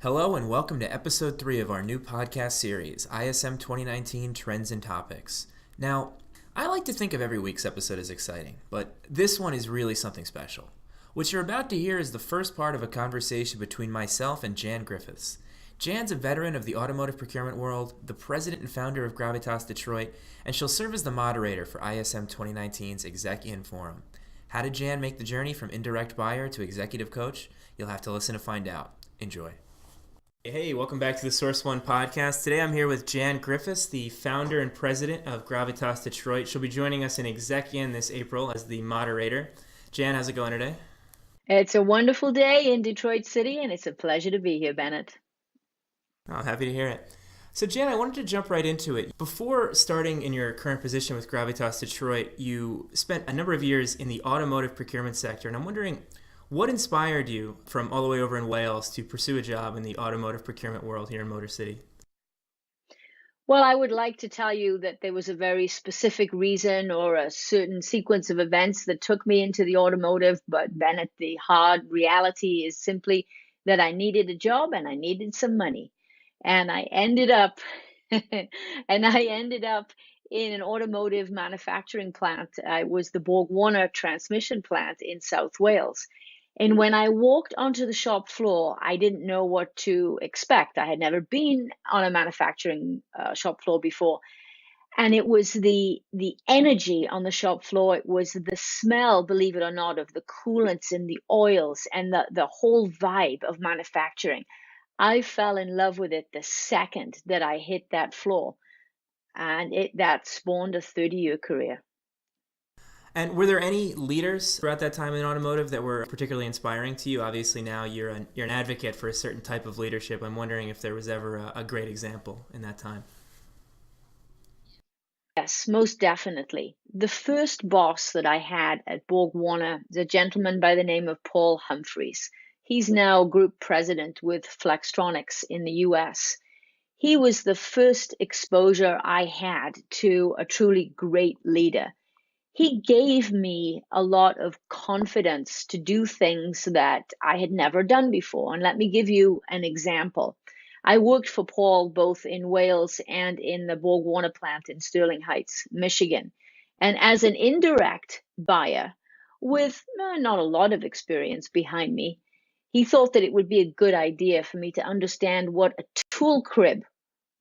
Hello and welcome to episode 3 of our new podcast series, ISM2019 Trends and Topics. Now, I like to think of every week's episode as exciting, but this one is really something special. What you're about to hear is the first part of a conversation between myself and Jan Griffiths. Jan's a veteran of the automotive procurement world, the president and founder of Gravitas Detroit, and she'll serve as the moderator for ISM2019's ExecIn Forum. How did Jan make the journey from indirect buyer to executive coach? You'll have to listen to find out. Enjoy. Hey, welcome back to the Source One podcast. Today I'm here with Jan Griffiths, the founder and president of Gravitas Detroit. She'll be joining us in ExecIn this April as the moderator. Jan, how's it going today? It's a wonderful day in Detroit City, and it's a pleasure to be here, Bennett. Oh, happy to hear it. So, Jan, I wanted to jump right into it. Before starting in your current position with Gravitas Detroit, you spent a number of years in the automotive procurement sector, and I'm wondering, what inspired you from all the way over in Wales to pursue a job in the automotive procurement world here in Motor City? Well, I would like to tell you that there was a very specific reason or a certain sequence of events that took me into the automotive, but Bennett, the hard reality is simply that I needed a job and I needed some money. And I ended up in an automotive manufacturing plant. I was the Borg-Warner transmission plant in South Wales. And when I walked onto the shop floor, I didn't know what to expect. I had never been on a manufacturing shop floor before. And it was the energy on the shop floor. It was the smell, believe it or not, of the coolants and the oils and the whole vibe of manufacturing. I fell in love with it the second that I hit that floor. And that spawned a 30-year career. And were there any leaders throughout that time in automotive that were particularly inspiring to you? Obviously, now you're an advocate for a certain type of leadership. I'm wondering if there was ever a great example in that time. Yes, most definitely. The first boss that I had at Borg-Warner is a gentleman by the name of Paul Humphreys. He's now group president with Flextronics in the US. He was the first exposure I had to a truly great leader. He gave me a lot of confidence to do things that I had never done before. And let me give you an example. I worked for Paul both in Wales and in the Borg-Warner plant in Sterling Heights, Michigan. And as an indirect buyer with not a lot of experience behind me, he thought that it would be a good idea for me to understand what a tool crib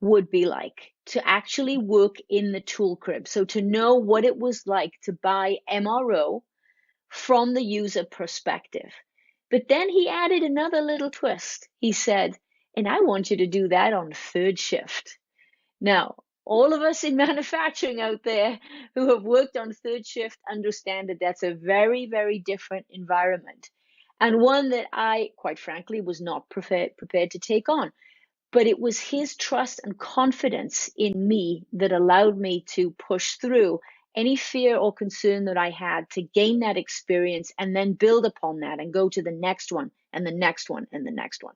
would be like, to actually work in the tool crib. So to know what it was like to buy MRO from the user perspective. But then he added another little twist. He said, and I want you to do that on third shift. Now, all of us in manufacturing out there who have worked on third shift understand that that's a very, very different environment, and one that I, quite frankly, was not prepared to take on. But it was his trust and confidence in me that allowed me to push through any fear or concern that I had to gain that experience and then build upon that and go to the next one and the next one and the next one.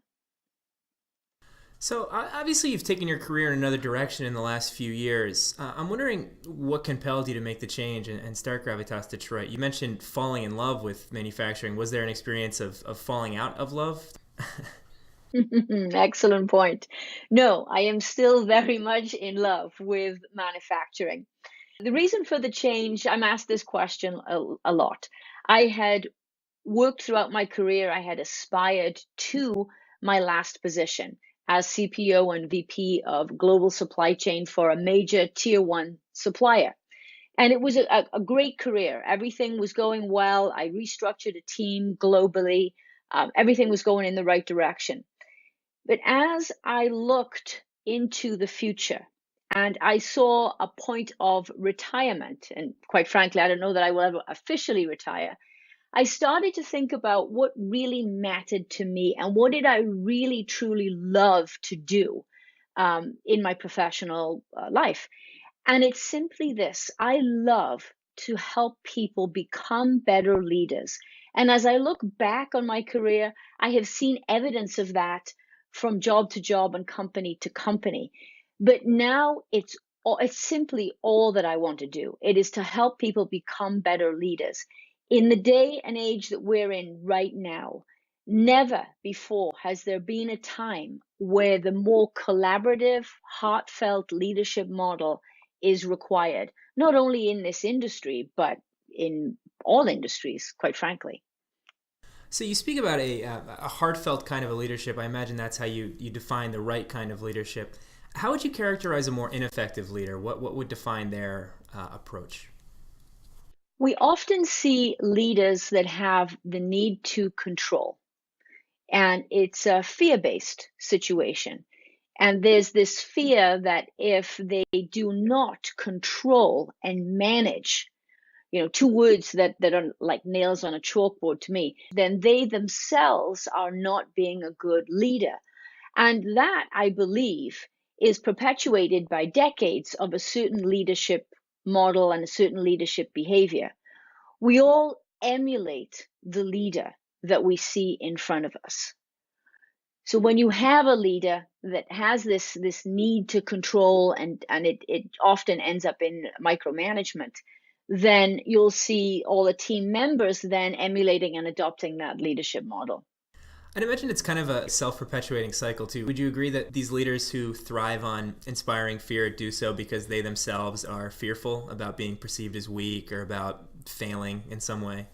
So obviously you've taken your career in another direction in the last few years. I'm wondering what compelled you to make the change and start Gravitas Detroit. You mentioned falling in love with manufacturing. Was there an experience of falling out of love? Excellent point. No, I am still very much in love with manufacturing. The reason for the change, I'm asked this question a lot. I had worked throughout my career, I had aspired to my last position as CPO and VP of global supply chain for a major tier one supplier. And it was a great career. Everything was going well. I restructured a team globally. Everything was going in the right direction. But as I looked into the future and I saw a point of retirement, and quite frankly, I don't know that I will ever officially retire, I started to think about what really mattered to me and what did I really, truly love to do in my professional life. And it's simply this: I love to help people become better leaders. And as I look back on my career, I have seen evidence of that from job to job and company to company. But now it's simply all that I want to do. It is to help people become better leaders. In the day and age that we're in right now, Never before has there been a time where the more collaborative, heartfelt leadership model is required, not only in this industry, but in all industries, quite frankly. So you speak about a heartfelt kind of a leadership. I imagine that's how you define the right kind of leadership. How would you characterize a more ineffective leader? What would define their approach? We often see leaders that have the need to control, and it's a fear-based situation. And there's this fear that if they do not control and manage, two words that are like nails on a chalkboard to me, then they themselves are not being a good leader. And that, I believe, is perpetuated by decades of a certain leadership model and a certain leadership behavior. We all emulate the leader that we see in front of us. So when you have a leader that has this need to control and it often ends up in micromanagement, then you'll see all the team members then emulating and adopting that leadership model. I'd imagine it's kind of a self-perpetuating cycle too. Would you agree that these leaders who thrive on inspiring fear do so because they themselves are fearful about being perceived as weak or about failing in some way?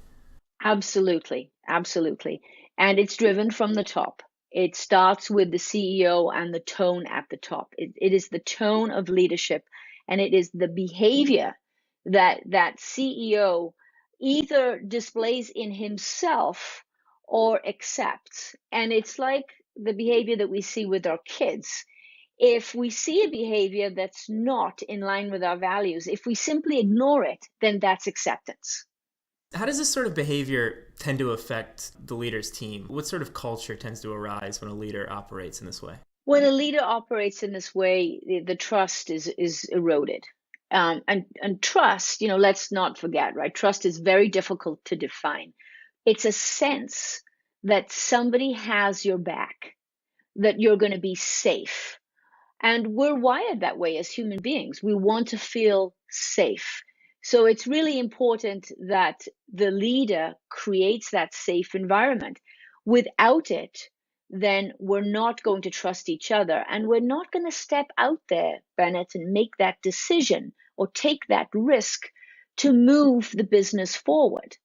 Absolutely, absolutely. And it's driven from the top. It starts with the CEO and the tone at the top. It is the tone of leadership, and it is the behavior that CEO either displays in himself or accepts. And it's like the behavior that we see with our kids. If we see a behavior that's not in line with our values, if we simply ignore it, then that's acceptance. How does this sort of behavior tend to affect the leader's team? What sort of culture tends to arise when a leader operates in this way? When a leader operates in this way, the trust is eroded. And trust, let's not forget, right? Trust is very difficult to define. It's a sense that somebody has your back, that you're going to be safe. And we're wired that way as human beings. We want to feel safe. So it's really important that the leader creates that safe environment. Without it, then we're not going to trust each other. And we're not going to step out there, Bennett, and make that decision or take that risk to move the business forward.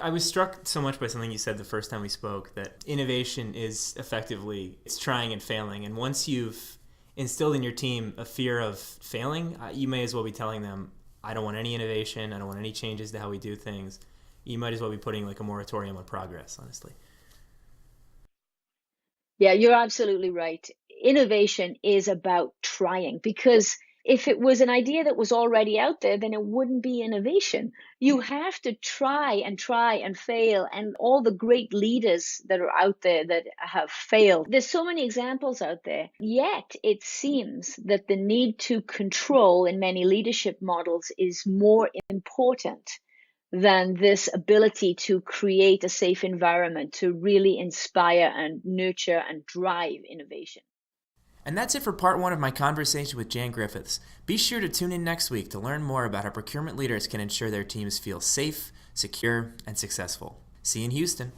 I was struck so much by something you said the first time we spoke, that innovation is effectively it's trying and failing. And once you've instilled in your team a fear of failing, you may as well be telling them, I don't want any innovation. I don't want any changes to how we do things. You might as well be putting like a moratorium on progress, honestly. Yeah, you're absolutely right. Innovation is about trying, because if it was an idea that was already out there, then it wouldn't be innovation. You have to try and fail. And all the great leaders that are out there that have failed, there's so many examples out there. Yet it seems that the need to control in many leadership models is more important than this ability to create a safe environment to really inspire and nurture and drive innovation. And that's it for part one of my conversation with Jan Griffiths. Be sure to tune in next week to learn more about how procurement leaders can ensure their teams feel safe, secure, and successful. See you in Houston.